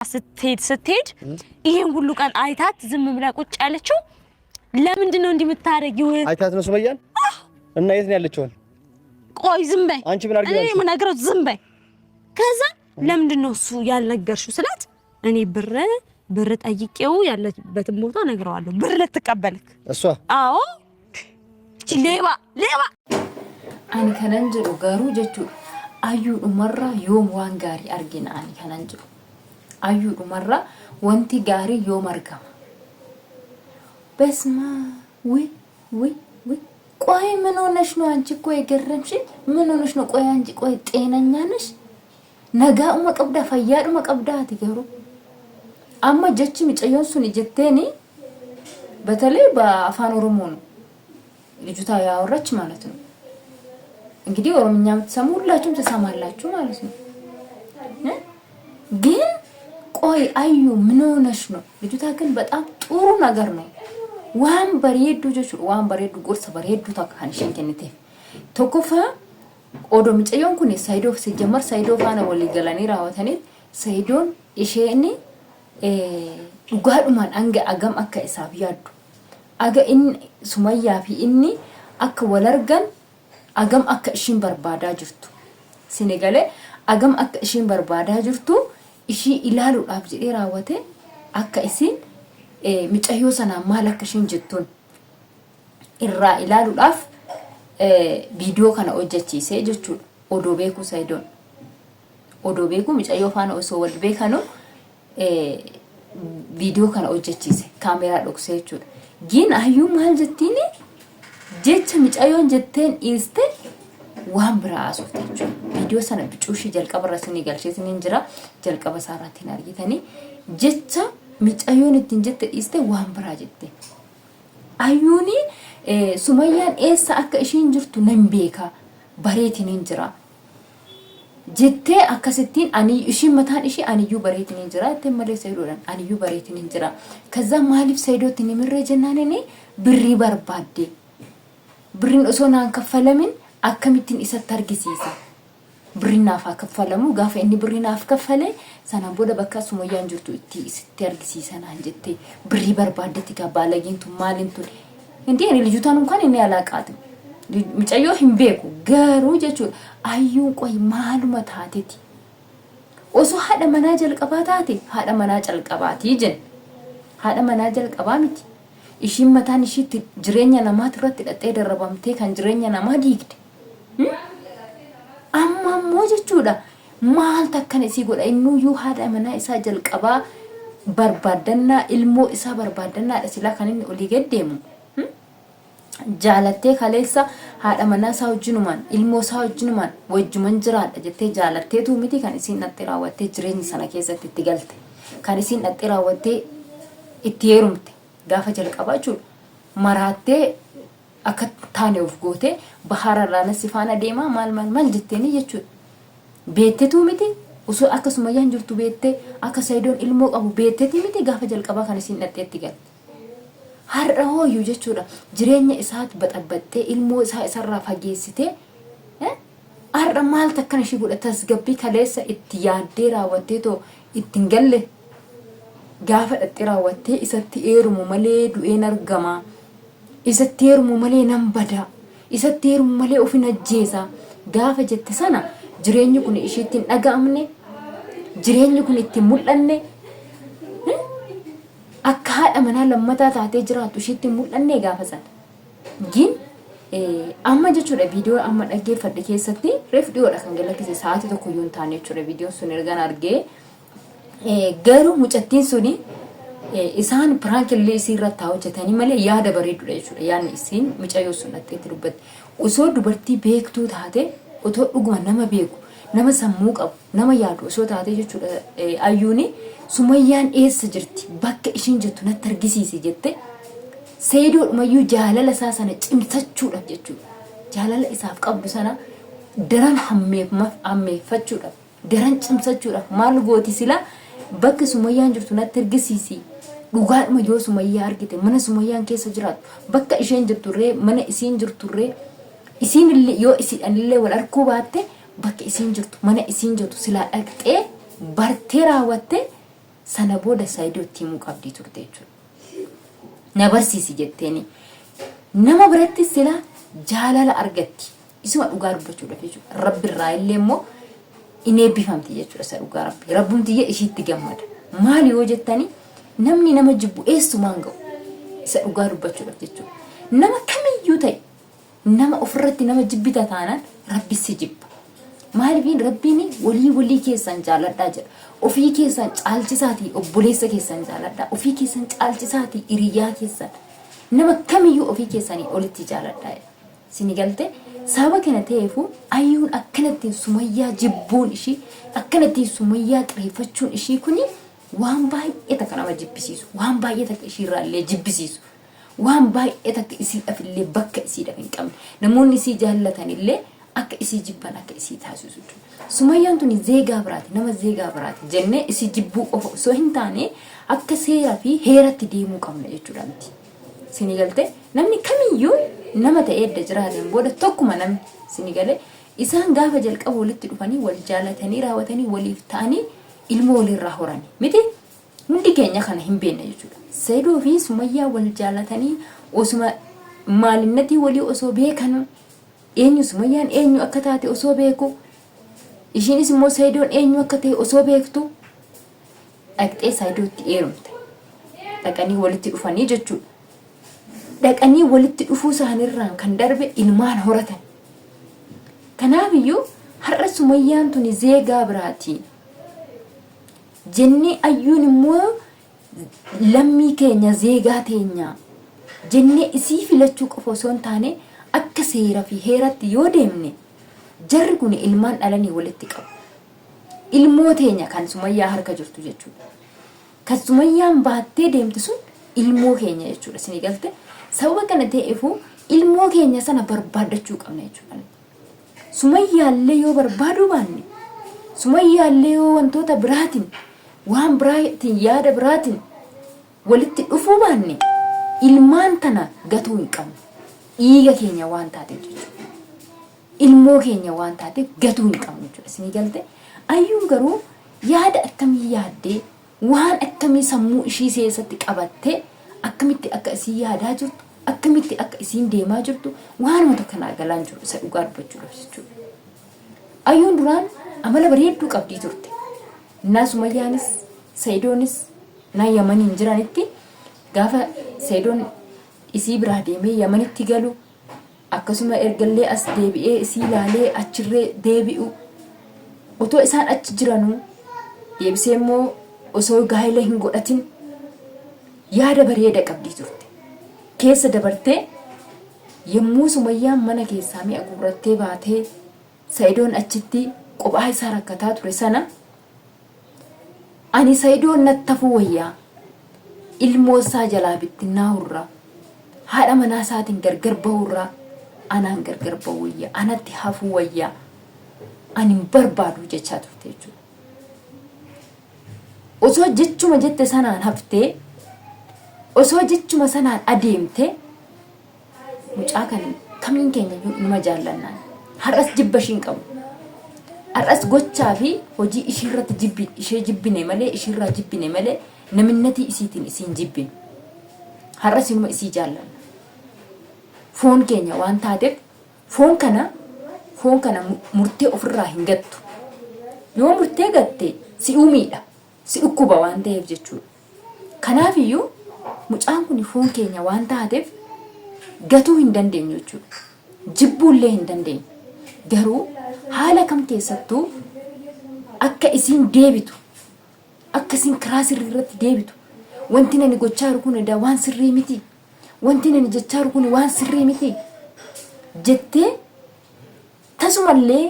ስትሄድ ይሄን ሁሉ ቀን አይታት ዝም ብላ ቁጭ ያለችው ለምንድን ነው እንደምታረጊው? አይታት ነው ሱመያን እና የት ነው ያለችው? ቆይ ዝም በይ አንቺ ምን አርጊያለሽ? እኔ ምን አገረው? ዝም በይ። ከዛ ለምንድን ነው እሱ ያልነገርሽው ስላት እኔ ብር ጠይቄው ያለበትን ቦታ ነግረዋለሁ። ብር ልትቀበልክ እሷ? አዎ ሌባ አኒ ከነንጅሩ ጋሩ ጀቹ አዩ ኡመራ ዮም ዋን ጋሪ አርጊና አኒ ከነንጅሩ አዩ ኡመራ ወንቲ ጋሪ ዮም አርጋማ በስማ ወይ ቆይ ምን ሆነሽ ነው አንቺ? እኮ የገረምሽ ምን ሆነሽ ነው? ቆይ አንቺ ቆይ ጤነኛ ነሽ? ነጋኡማ ቀብዳ ፈያዱማ ቀብዳ አትገሩ አማ ጀቺ ሚጨዮን ሱን ጀቴኒ በተለይ በአፋን ኦሮሞ ነው ልጅቷ ያወራች ማለት ነው። እንግዲህ ኦሮምኛ የምትሰሙ ሁላችሁም ተሰማላችሁ ማለት ነው። ግን ቆይ አዩ ምን ሆነሽ ነው? ልጅቷ ግን በጣም ጥሩ ነገር ነው። ዋን በሬዱ ጀቹ ዋን በሬዱ ቁርስ በሬዱ ታካንሽን ከነቴ ተኮፋ ኦዶ ምጨዮን ኩኒ ሳይዶ ሲጀመር ሳይዶ ፋና ወሊ ገላኒ ራወተኒ ሳይዶን ኢሼኒ ዱጋዱማን አንገ አገም አካ ኢሳብ ያዱ አገ ኢን ሱመያ ፊ ኢኒ አካ ወለርገን አገም አካ ኢሽን በርባዳ ጅርቱ ሲኔጋሌ አገም አካ ኢሽን በርባዳ ጅርቱ ኢሺ ኢላሉ አብጂ ራወተ አካ ኢሲን ሚጨዮ ሰና ማለከሽን ጅቱን ኢራ ኢላሉ ዳፍ ቪዲዮ ከነ ኦጀቺሴ ጀቹ ኦዶ ቤኩ ሳይዶን ኦዶ ቤኩ ሚጨዮ ፋና ኦሶ ወል ቤከኖ ቪዲዮ ከነ ኦጀቺሴ ካሜራ ዶክሴ ጀቹ ግን አዩ ማል ጀቲኒ ጀች ሚጨዮን ጀቴን ኢስቴ ዋን ብራሱ ተቹ ቪዲዮ ሰነ ብጩሽ ጀልቀበረስኒ ገልሽስኒ እንጅራ ጀልቀበ ሳራቲን አርጊተኒ ጀቻ ሚጨዮን እንጀት ኢስቴ ዋን ብራ ጀቴ አዩኒ ሱመያን ኤሳ አካ ኢሽን ጅርቱ ነምቤካ በሬቲን እንጅራ ጀቴ አከስቲን አኒ ኢሽን መታን ኢሺ አንዩ በሬቲን እንጅራ ተመለ ሰይዶን አንዩ በሬቲን እንጅራ ከዛ ማሊፍ ሰይዶት ንምረ ጀናነኔ ብሪ በርባዴ ብሪን ኦሶናን ከፈለምን አከሚቲን ኢሰተርጊሲሳ ብሪናፋ ከፈለሙ ጋፈ እኒ ብሪናፍ ከፈለ ሰናን ቦደ በካ ሱመያን ጅርቱ እቲ ኢሰተርጊሲሰና እንጀቴ ብሪ በርባዴት ጋባለጊንቱ ማሊንቱ እንዴ እኔ ልጅቷን እንኳን እኔ ያላቃት ሚጨዮ ህምቤኩ ገሩ ጀቹ አዩ ቆይ ማሉ መታቴቲ ኦሶ ሀደ መናጀል ቀባታቲ ሀደ መናጀል ቀባቲ ጀን ሀደ መናጀል ቀባሚቲ ኢሽን መታን ኢሽት ጅሬኛ ነማት ረት ደጤ ደረባምቴ ካን ጅሬኛ ነማ ዲግድ አማሞ ጀቹዳ ማል ተከነ ሲጎዳ ኢኑ ዩ ሀደ መና ኢሳ ጀልቀባ በርባደና ኢልሞ ኢሳ በርባደና ደስላ ካንን ኦሊገደሙ ጃለቴ ካሌሳ ሀደ መና ሳውጅኑማን ኢልሞ ሳውጅኑማን ወጅመን ጅራዳ ጀቴ ጃለቴ ቱሚቲ ካን ኢሲን ነጥራወቴ ጅሬኝ ሰነ ኬሰት ትገልተ ካን ኢሲን ነጥራወቴ ኢትየሩምቴ ጋፈ ጀልቀባቹ መራቴ አከታኔ ኡፍጎቴ በሐራራነ ሲፋና ዴማ ማል ጀቴኒ የቹ ቤቴ ቱሚቲ uso akasuma yanjurtu beette aka saydon ilmo qabu beette timiti gafa jalqaba kan isin dhaxeetti gal har'a hooyu jechuudha jireenya isaat baxabatte ilmo isaa isarraa fageessite har'a maal takkan ishi godha tasgabbii kaleessa itti yaaddee raawwattee to ittiin galle gafa dhaxxee raawwattee isatti eerumu malee du'een argama isatti eerumu malee nan bada isatti eerumu malee ofin ajjeesa gafa jette sana jireenyi kun ishiittiin dhaga'amne jireenyi kun itti mul'anne akka haadha manaa lammataa taatee jiraatu ishiitti mul'anne gaafasan gin amma jechuudha viidiyoo amma dhaggeeffadhe keessatti reef dhiyoodha kan galakkise sa'aatii tokko yoon taane jechuudha viidiyoon sun ergan argee garuu mucattiin suni isaan piraankiillee isiirra taa hojjetanii malee yaada bareedudha jechuudha yaadni isiin mucayyoo sun dhaxxeetti dubbatte osoo dubartii beektuu taate otoo dhuguma nama beeku nama sammuu qabu nama yaadu osoo taate jechuudha ayyuuni sumayyaan eessa jirti bakka ishiin jirtu natti argisiisi jette seedoodhumayyuu jaalala isaa sana cimsachuudhaaf jechuudha jaalala isaaf qabdu sana daran hammeeffachuudhaaf daran cimsachuudhaaf maal gooti sila bakka sumayyaan jirtu natti argisiisi dhugaadhuma yoo sumayyaa argite mana sumayyaan keessa jiraatu bakka isheen jirturree mana isiin jirturree isiin illee yoo isiin illee wal arkuu baatte bakka isiin jirtu mana isiin jirtu sila dhaqxee bartee raawwatte sana booda Saayidootti himuu qabdii turte jechuudha. Na barsiisi jetteeni nama biratti sila jaalala argatti isuma dhugaa dubbachuudhaaf jechuudha. Rabbi irraa illee immoo in eebbifamti jechuudha isa dhugaa rabbi. Rabbumti ishiitti gammada. Maali yoo jettani namni nama jibbu eessumaan ga'u isa dhugaa dubbachuudhaaf jechuudha. Nama kamiyyuu ta'e nama ofirratti nama jibbita taanaan rabbi si jibba. Maaliif rabbiin walii keessan jaaladhaa jedha. Ofii keessan caalchisaatii obboleessa keessan jaaladhaa. Ofii keessan caalchisaatii hiriyaa keessan nama kamiyyuu ofii keessanii olitti jaaladhaa. Sini galte sababa kana ta'eefu ayyuun akkanatti Sumayyaa jibbuun ishii akkanatti Sumayyaa xireeffachuun ishii kuni waan baay'ee takka nama jibbisiisu, waan baay'ee takka ishiirraallee jibbisiisu, waan baay'ee takka isiidhaaf illee bakka isiidhaaf hin qabne. Namoonni isii jaallatan illee akka isii jibban akka isii taasisu. Sumayyaan tuni zeegaa biraati, nama zeegaa biraati jennee isii jibbuu qofa osoo hin taane akka seeraa fi heeratti deemuu qabna jechuudha miti. Sini galte namni kamiyyuu nama ta'ee edda jiraateen booda tokkuma namni sini gale isaan gaafa jalqaba walitti dhufanii wal jaalatanii raawwatanii waliif ta'anii ilmoo walirraa horani miti. Hundi keenya kana hin beekne jechuudha. Saayidoo fi Sumayyaa wal jaalatanii osuma maalinnatii walii osoo beekan eenyu Sumayyaan eenyu akka taate osoo beeku ishiinis immoo Saayidoon eenyu akka ta'e osoo beektu dhaqxee Saayidootti heerumte. Dhaqanii walitti dhufanii jechuudha. Dhaqanii walitti dhufuu isaaniirraan kan darbe ilmaan horatan. Kanaafiyyuu har'a Sumayyaan tuni zeegaa biraati. Jennee ayyuun immoo lammii keenya zeegaa teenya jennee isii filachuu qofa osoo hin taane akka seeraa fi heeratti yoo deemne jarri kun ilmaan dhalanii walitti qabu. Ilmoo teenya kan Sumayyaa harka jirtu jechuudha. Kan Sumayyaan baattee deemtu sun ilmoo keenya jechuudha. Sini galte sababa kana ta'eefu ilmoo keenya sana barbaadachuu qabna jechuudha. Sumayyaallee yoo barbaaduu baanne Sumayyaallee yoo wantoota biraatiin waan biraatiin yaada biraatiin walitti dhufuu baanne ilmaan tana gatuu hin qabnu. Dhiiga keenya waan taateef jechuudha. Ilmoo keenya waan taateef gatuu hin qabnu jechuudha. Sini galte ayyuun garuu yaada akkamii yaaddee waan akkamii sammuu ishii keessatti qabattee akkamitti akka isii yaadaa jirtu akkamitti akka isiin deemaa jirtu waanuma tokko kanaa galaan jiru isa dhugaa dubbachuudhaaf jechuudha. Ayyuun duraan amala bareedduu qabdii turte. Naa Sumayyaanis Saayidoonis naa Yamaniin jiranitti gaafa Saayidoon isii biraa deemee Yamanitti galu akkasuma ergallee as deebi'ee isii ilaalee achirree deebi'u otoo isaan achi jiranuu deebisee immoo osoo gaa'ela hin godhatin yaada bareeda qabdii turte. Keessa dabartee yommuu Sumayyaan mana keessaa mi'a guurrattee baatee Saayidoon achitti qophaa isaa rakkataa ture sana ani Saayidoon nattafuu wayyaa ilmoo isaa jalaa bittinnaa hurraa haadha manaa isaatiin gargar bahurraa anaan gargar bahu wayyaa anatti hafuu wayyaa ani hin barbaadu jechaa turte jechuudha. Osoo jechuma jette sanaan haftee osoo jechuma sanaan adeemte mucaa kan kamiin keenya numa jaallannaan har'as jibba ishiin qabu. Har'as gochaa fi hojii ishiirratti ishee jibbine malee ishiirraa jibbine malee naminnatii isiitiin isiin jibbine. Har'as inuma isii jaallanna. Foon keenya waan taateef foon kana murtee ofirraa hin gattu. Yoo murtee gatte si uumiidha. Si dhukkuba waan ta'eef jechuudha. Kanaafiyyuu mucaan kun foon keenya waan taateef gatuu hin dandeenyu jechuudha. Jibbuullee hin dandeenyu. Garuu haala kam keessattuu akka isiin deebitu akka isiin karaa sirrii irratti deebitu wanti nani gochaa jiru kun waan sirrii miti wanti nani jechaa jiru kun waan sirrii miti jettee tasumallee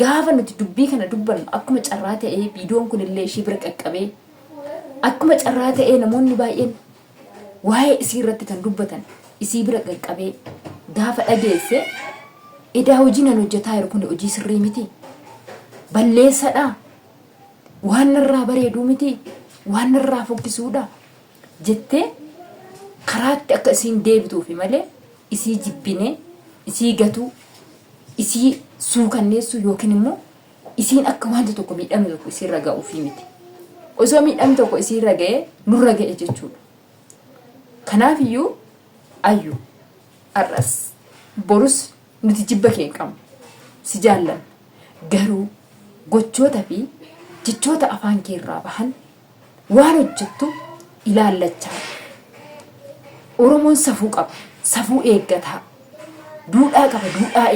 gaafa nuti dubbii kana dubbannu akkuma carraa ta'ee viidiyoon kun illee ishee bira qaqqabee akkuma carraa ta'ee namoonni baay'een waa'ee isii irratti kan dubbatan isii bira qaqqabee gaafa dhageesse edaa hojii nan hojjetaa jiru kun hojii sirrii miti balleessadha waan narraa bareeduu miti waan narraa fokkisuudha jettee karaatti akka isiin deebituufi malee isii jibbine isii gatuu isii suukanneessu yookiin immoo isiin akka wanta tokko miidhamne tokko isiirra ga'uufi miti. osoo miidhamni tokko isii ragee nurra ga'e jechuudha. Kanaaf iyyuu ayyu arras borus nuti jibba kee qabna si jaallan garuu gochoota fi jechoota afaan kee irraa bahan waan hojjettu ilaallachaa. Oromoon safuu qaba, safuu eeggataa, duudhaa qaba, duudhaa